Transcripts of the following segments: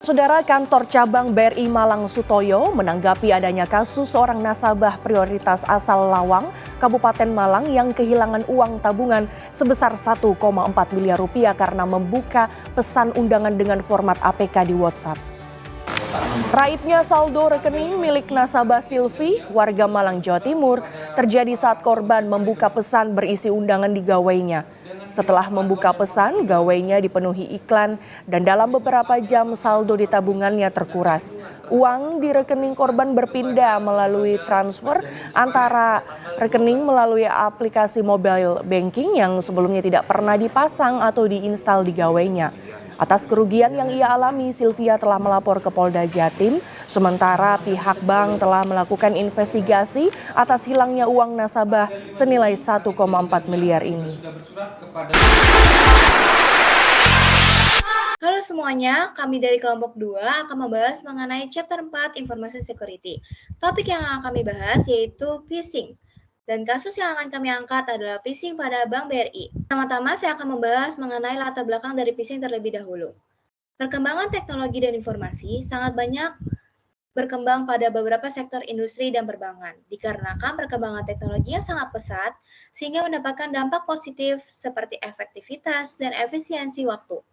Saudara, kantor cabang BRI Malang Sutoyo menanggapi adanya kasus seorang nasabah prioritas asal Lawang, Kabupaten Malang yang kehilangan uang tabungan sebesar 1,4 miliar rupiah karena membuka pesan undangan dengan format APK di WhatsApp. Raibnya saldo rekening milik nasabah Silvi, warga Malang, Jawa Timur, terjadi saat korban membuka pesan berisi undangan di gawainya. Setelah membuka pesan, gawainya dipenuhi iklan dan dalam beberapa jam saldo di tabungannya terkuras. Uang di rekening korban berpindah melalui transfer antara rekening melalui aplikasi mobile banking yang sebelumnya tidak pernah dipasang atau diinstal di gawainya. Atas kerugian yang ia alami, Sylvia telah melapor ke Polda Jatim, sementara pihak bank telah melakukan investigasi atas hilangnya uang nasabah senilai 1,4 miliar ini. Halo semuanya, kami dari kelompok 2 akan membahas mengenai chapter 4 Information Security. Topik yang akan kami bahas yaitu phishing. Dan kasus yang akan kami angkat adalah phishing pada Bank BRI. Pertama-tama saya akan membahas mengenai latar belakang dari phishing terlebih dahulu. Perkembangan teknologi dan informasi sangat banyak berkembang pada beberapa sektor industri dan perbankan. Dikarenakan perkembangan teknologi yang sangat pesat, sehingga mendapatkan dampak positif seperti efektivitas dan efisiensi waktu.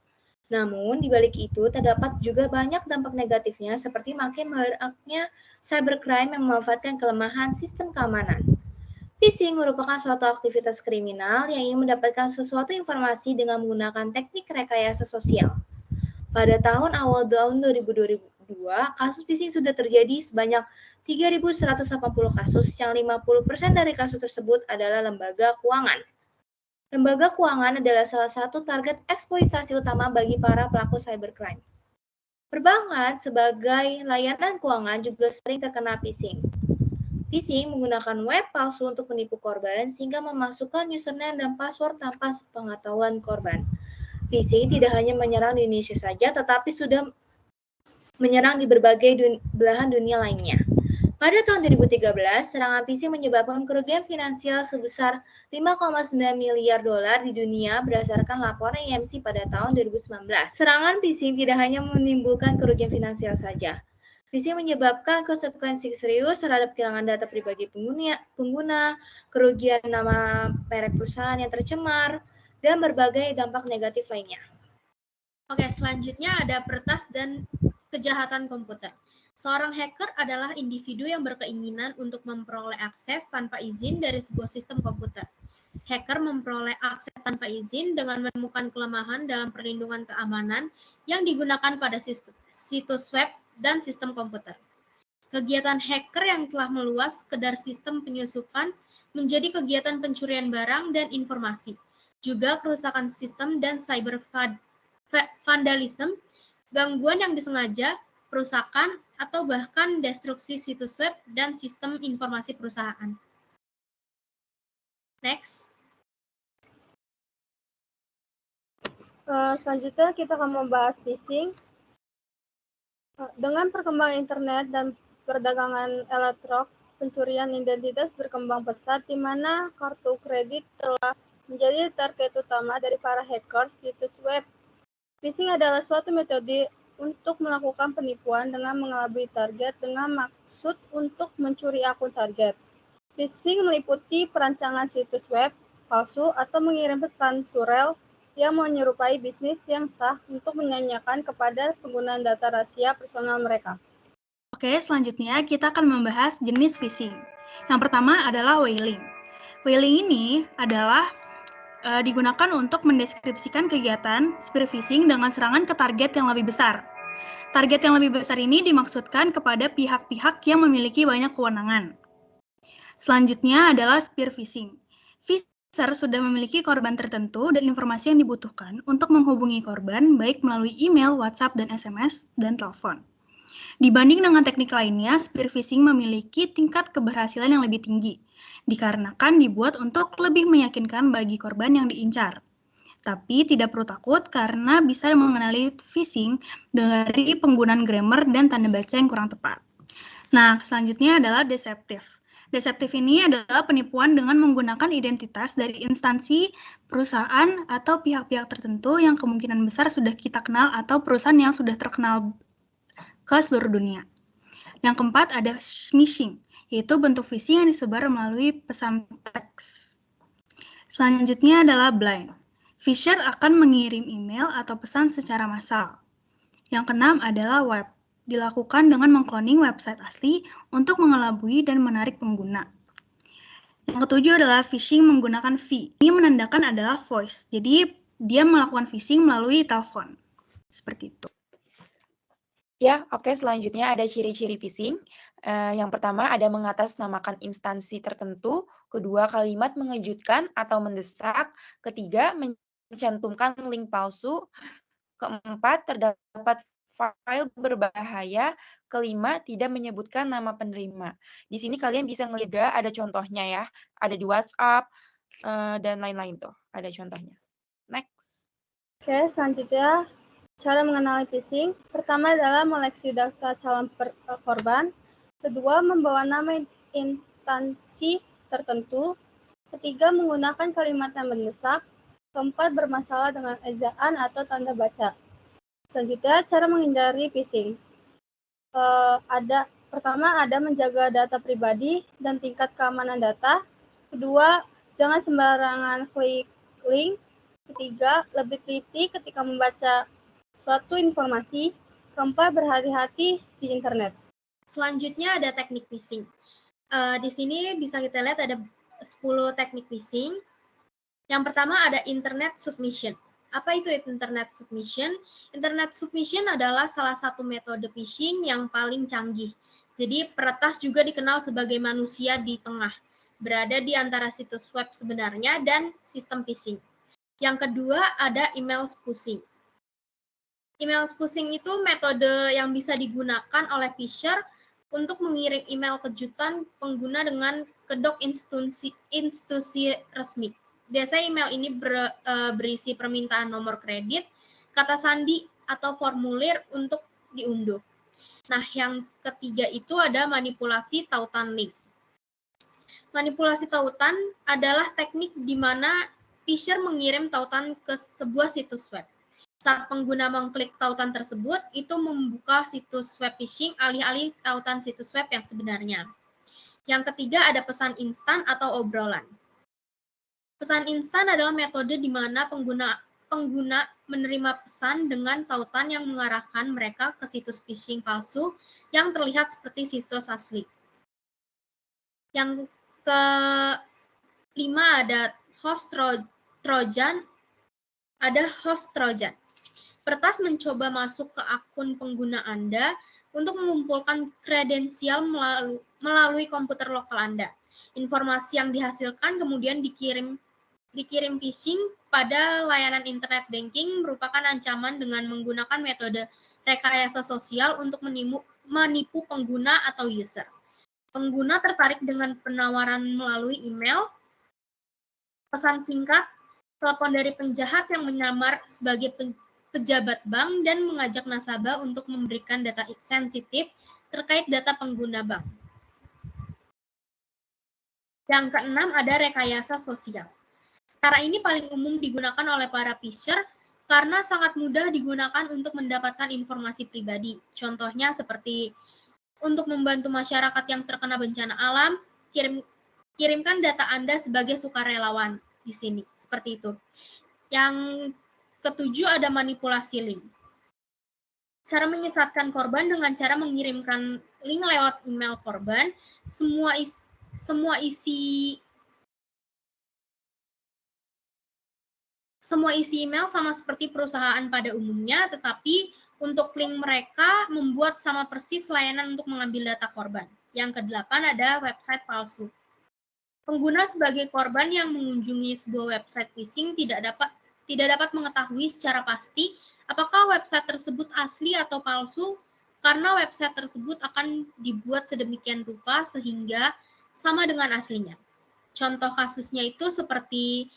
Namun, di balik itu terdapat juga banyak dampak negatifnya seperti makin maraknya cybercrime yang memanfaatkan kelemahan sistem keamanan. Phishing merupakan suatu aktivitas kriminal yang ingin mendapatkan sesuatu informasi dengan menggunakan teknik rekayasa sosial. Pada awal tahun 2022, kasus phishing sudah terjadi sebanyak 3.180 kasus, yang 50% dari kasus tersebut adalah lembaga keuangan. Lembaga keuangan adalah salah satu target eksploitasi utama bagi para pelaku cybercrime. Perbankan sebagai layanan keuangan juga sering terkena phishing. Phishing menggunakan web palsu untuk menipu korban sehingga memasukkan username dan password tanpa sepengetahuan korban. Phishing tidak hanya menyerang di Indonesia saja, tetapi sudah menyerang di berbagai belahan dunia lainnya. Pada tahun 2013, serangan phishing menyebabkan kerugian finansial sebesar 5,9 miliar dolar di dunia berdasarkan laporan IMC pada tahun 2019. Serangan phishing tidak hanya menimbulkan kerugian finansial saja. Phishing menyebabkan konsekuensi serius terhadap kehilangan data pribadi pengguna, kerugian nama merek perusahaan yang tercemar, dan berbagai dampak negatif lainnya. Oke, selanjutnya ada peretas dan kejahatan komputer. Seorang hacker adalah individu yang berkeinginan untuk memperoleh akses tanpa izin dari sebuah sistem komputer. Hacker memperoleh akses tanpa izin dengan menemukan kelemahan dalam perlindungan keamanan yang digunakan pada situs web dan sistem komputer. Kegiatan hacker yang telah meluas sekedar sistem penyusupan menjadi kegiatan pencurian barang dan informasi, juga kerusakan sistem dan cyber vandalisme, gangguan yang disengaja, perusakan, atau bahkan destruksi situs web dan sistem informasi perusahaan. Next. Selanjutnya kita akan membahas phishing. Dengan perkembangan internet dan perdagangan elektronik, pencurian identitas berkembang pesat di mana kartu kredit telah menjadi target utama dari para hacker situs web. Phishing adalah suatu metode untuk melakukan penipuan dengan mengelabui target dengan maksud untuk mencuri akun target. Phishing meliputi perancangan situs web palsu atau mengirim pesan surel yang menyerupai bisnis yang sah untuk menanyakan kepada penggunaan data rahasia personal mereka. Oke, selanjutnya kita akan membahas jenis phishing. Yang pertama adalah whaling. Whaling ini adalah digunakan untuk mendeskripsikan kegiatan spear phishing dengan serangan ke target yang lebih besar. Target yang lebih besar ini dimaksudkan kepada pihak-pihak yang memiliki banyak kewenangan. Selanjutnya adalah spear phishing. Phisher sudah memiliki korban tertentu dan informasi yang dibutuhkan untuk menghubungi korban baik melalui email, WhatsApp, dan SMS, dan telepon. Dibanding dengan teknik lainnya, spear phishing memiliki tingkat keberhasilan yang lebih tinggi, dikarenakan dibuat untuk lebih meyakinkan bagi korban yang diincar. Tapi tidak perlu takut karena bisa mengenali phishing dari penggunaan grammar dan tanda baca yang kurang tepat. Nah, selanjutnya adalah deceptive. Deceptive ini adalah penipuan dengan menggunakan identitas dari instansi, perusahaan, atau pihak-pihak tertentu yang kemungkinan besar sudah kita kenal atau perusahaan yang sudah terkenal ke seluruh dunia. Yang keempat ada smishing, yaitu bentuk phishing yang disebar melalui pesan teks. Selanjutnya adalah blind. Fisher akan mengirim email atau pesan secara massal. Yang keenam adalah web. Dilakukan dengan mengcloning website asli untuk mengelabui dan menarik pengguna. Yang ketujuh adalah phishing menggunakan V. Ini menandakan adalah voice. Jadi dia melakukan phishing melalui telepon. Seperti itu. Ya, oke. Selanjutnya ada ciri-ciri phishing. Yang pertama ada mengatasnamakan instansi tertentu. Kedua, kalimat mengejutkan atau mendesak. Ketiga, mencantumkan link palsu. Keempat, terdapat file berbahaya. Kelima, tidak menyebutkan nama penerima. Di sini kalian bisa ngelihat ada contohnya ya. Ada di WhatsApp dan lain-lain tuh. Ada contohnya. Next. Oke, selanjutnya cara mengenali phishing. Pertama adalah meleksi data calon korban. Kedua, membawa nama instansi tertentu. Ketiga, menggunakan kalimat yang mendesak. Keempat, bermasalah dengan ejaan atau tanda baca. Selanjutnya, cara menghindari phishing. Pertama, ada menjaga data pribadi dan tingkat keamanan data. Kedua, jangan sembarangan klik link. Ketiga, lebih teliti ketika membaca suatu informasi. Keempat, berhati-hati di internet. Selanjutnya ada teknik phishing. Di sini bisa kita lihat ada 10 teknik phishing. Yang pertama ada internet submission. Apa itu internet submission? Internet submission adalah salah satu metode phishing yang paling canggih. Jadi peretas juga dikenal sebagai manusia di tengah, berada di antara situs web sebenarnya dan sistem phishing. Yang kedua ada email spoofing. Email spoofing itu metode yang bisa digunakan oleh Fisher untuk mengirim email kejutan pengguna dengan kedok institusi resmi. Biasanya email ini berisi permintaan nomor kredit, kata sandi, atau formulir untuk diunduh. Nah, yang ketiga itu ada manipulasi tautan link. Manipulasi tautan adalah teknik di mana Fisher mengirim tautan ke sebuah situs web. Saat pengguna mengklik tautan tersebut, itu membuka situs web phishing alih-alih tautan situs web yang sebenarnya. Yang ketiga ada pesan instan atau obrolan. Pesan instan adalah metode di mana pengguna menerima pesan dengan tautan yang mengarahkan mereka ke situs phishing palsu yang terlihat seperti situs asli. Yang kelima ada host Trojan. Ada host Trojan. Peretas mencoba masuk ke akun pengguna Anda untuk mengumpulkan kredensial melalui komputer lokal Anda. Informasi yang dihasilkan kemudian dikirim phishing pada layanan internet banking merupakan ancaman dengan menggunakan metode rekayasa sosial untuk menipu pengguna atau user. Pengguna tertarik dengan penawaran melalui email, pesan singkat, telepon dari penjahat yang menyamar sebagai pejabat bank dan mengajak nasabah untuk memberikan data sensitif terkait data pengguna bank. Yang keenam ada rekayasa sosial. Cara ini paling umum digunakan oleh para Fisher karena sangat mudah digunakan untuk mendapatkan informasi pribadi. Contohnya seperti untuk membantu masyarakat yang terkena bencana alam, kirimkan data Anda sebagai sukarelawan di sini, seperti itu. Yang ketujuh ada manipulasi link. Cara menyesatkan korban dengan cara mengirimkan link lewat email korban, semua isi email sama seperti perusahaan pada umumnya, tetapi untuk link mereka membuat sama persis layanan untuk mengambil data korban. Yang kedelapan ada website palsu. Pengguna sebagai korban yang mengunjungi sebuah website phishing tidak dapat mengetahui secara pasti apakah website tersebut asli atau palsu karena website tersebut akan dibuat sedemikian rupa sehingga sama dengan aslinya. Contoh kasusnya itu seperti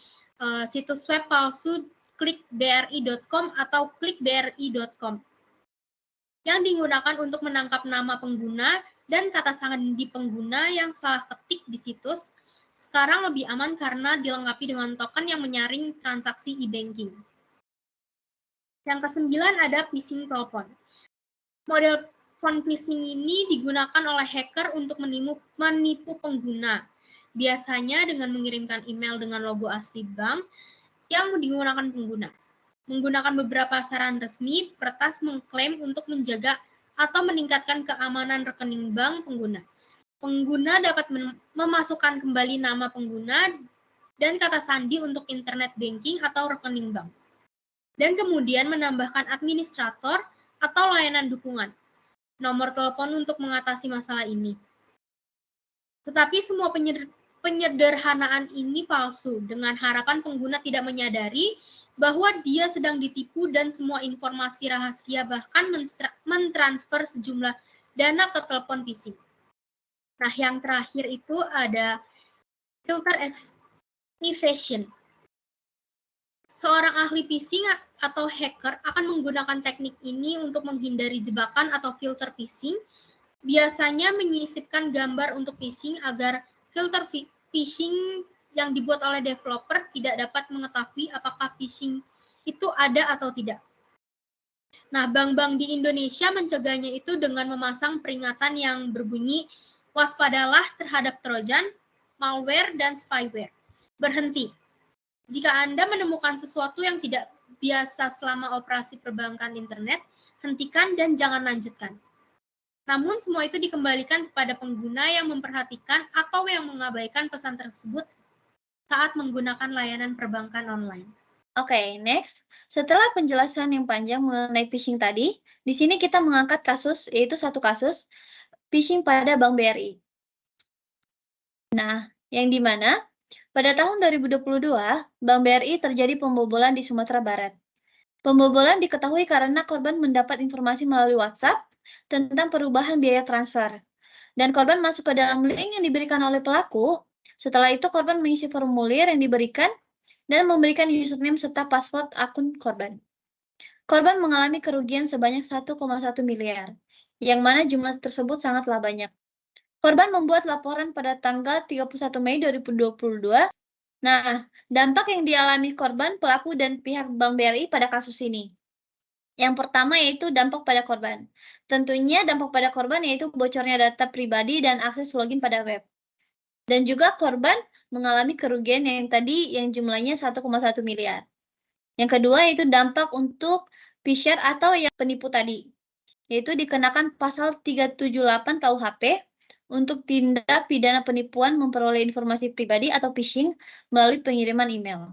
situs web palsu klikbri.com atau klikbri.com yang digunakan untuk menangkap nama pengguna dan kata sandi pengguna yang salah ketik di situs. Sekarang lebih aman karena dilengkapi dengan token yang menyaring transaksi e-banking. Yang kesembilan ada phishing telepon. Model telepon phishing ini digunakan oleh hacker untuk menipu pengguna. Biasanya dengan mengirimkan email dengan logo asli bank yang digunakan pengguna. Menggunakan beberapa saran resmi, peretas mengklaim untuk menjaga atau meningkatkan keamanan rekening bank pengguna. Pengguna dapat memasukkan kembali nama pengguna dan kata sandi untuk internet banking atau rekening bank. Dan kemudian menambahkan administrator atau layanan dukungan. Nomor telepon untuk mengatasi masalah ini. Tetapi semua penyederhanaan ini palsu, dengan harapan pengguna tidak menyadari bahwa dia sedang ditipu dan semua informasi rahasia bahkan mentransfer sejumlah dana ke telepon phishing. Nah, yang terakhir itu ada filter evasion. Seorang ahli phishing atau hacker akan menggunakan teknik ini untuk menghindari jebakan atau filter phishing. Biasanya menyisipkan gambar untuk phishing agar filter phishing yang dibuat oleh developer tidak dapat mengetahui apakah phishing itu ada atau tidak. Nah, bank-bank di Indonesia mencegahnya itu dengan memasang peringatan yang berbunyi, waspadalah terhadap trojan, malware, dan spyware. Berhenti. Jika Anda menemukan sesuatu yang tidak biasa selama operasi perbankan internet, hentikan dan jangan lanjutkan. Namun semua itu dikembalikan kepada pengguna yang memperhatikan atau yang mengabaikan pesan tersebut saat menggunakan layanan perbankan online. Oke, next. Setelah penjelasan yang panjang mengenai phishing tadi, di sini kita mengangkat kasus, yaitu satu kasus, phishing pada Bank BRI. Nah, yang di mana pada tahun 2022, Bank BRI terjadi pembobolan di Sumatera Barat. Pembobolan diketahui karena korban mendapat informasi melalui WhatsApp tentang perubahan biaya transfer. Dan korban masuk ke dalam link yang diberikan oleh pelaku. Setelah itu, korban mengisi formulir yang diberikan dan memberikan username serta password akun korban. Korban mengalami kerugian sebanyak 1,1 miliar, yang mana jumlah tersebut sangatlah banyak. Korban membuat laporan pada tanggal 31 Mei 2022. Nah, dampak yang dialami korban, pelaku, dan pihak Bank BRI pada kasus ini. Yang pertama yaitu dampak pada korban. Tentunya dampak pada korban yaitu bocornya data pribadi dan akses login pada web. Dan juga korban mengalami kerugian yang tadi yang jumlahnya 1,1 miliar. Yang kedua yaitu dampak untuk phisher atau yang penipu tadi. Yaitu dikenakan pasal 378 KUHP untuk tindak pidana penipuan memperoleh informasi pribadi atau phishing melalui pengiriman email.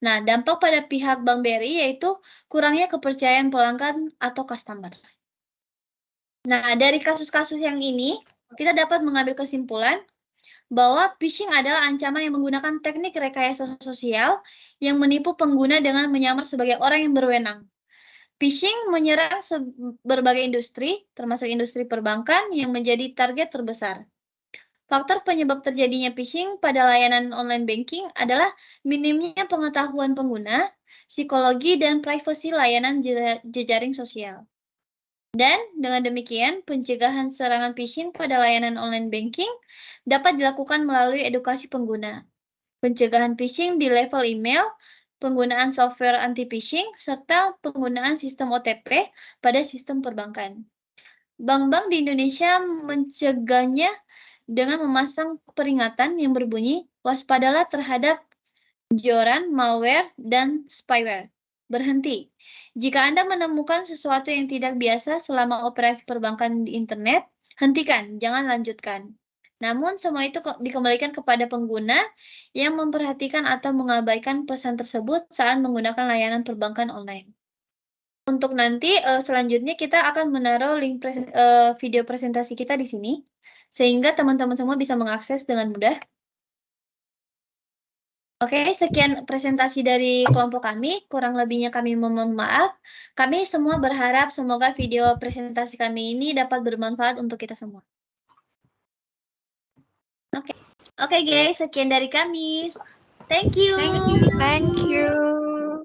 Nah, dampak pada pihak Bank BRI yaitu kurangnya kepercayaan pelanggan atau customer. Nah, dari kasus-kasus yang ini, kita dapat mengambil kesimpulan bahwa phishing adalah ancaman yang menggunakan teknik rekayasa sosial yang menipu pengguna dengan menyamar sebagai orang yang berwenang. Phishing menyerang berbagai industri, termasuk industri perbankan yang menjadi target terbesar. Faktor penyebab terjadinya phishing pada layanan online banking adalah minimnya pengetahuan pengguna, psikologi, dan privasi layanan jejaring sosial. Dan dengan demikian, pencegahan serangan phishing pada layanan online banking dapat dilakukan melalui edukasi pengguna, pencegahan phishing di level email, penggunaan software anti-phishing, serta penggunaan sistem OTP pada sistem perbankan. Bank-bank di Indonesia mencegahnya dengan memasang peringatan yang berbunyi, waspadalah terhadap joran, malware, dan spyware. Berhenti. Jika Anda menemukan sesuatu yang tidak biasa selama operasi perbankan di internet, hentikan, jangan lanjutkan. Namun, semua itu dikembalikan kepada pengguna yang memperhatikan atau mengabaikan pesan tersebut saat menggunakan layanan perbankan online. Untuk nanti, selanjutnya kita akan menaruh link video presentasi kita di sini, sehingga teman-teman semua bisa mengakses dengan mudah. Oke, sekian presentasi dari kelompok kami. Kurang lebihnya kami mohon maaf. Kami semua berharap semoga video presentasi kami ini dapat bermanfaat untuk kita semua. Oke guys, sekian dari kami. Thank you. Thank you.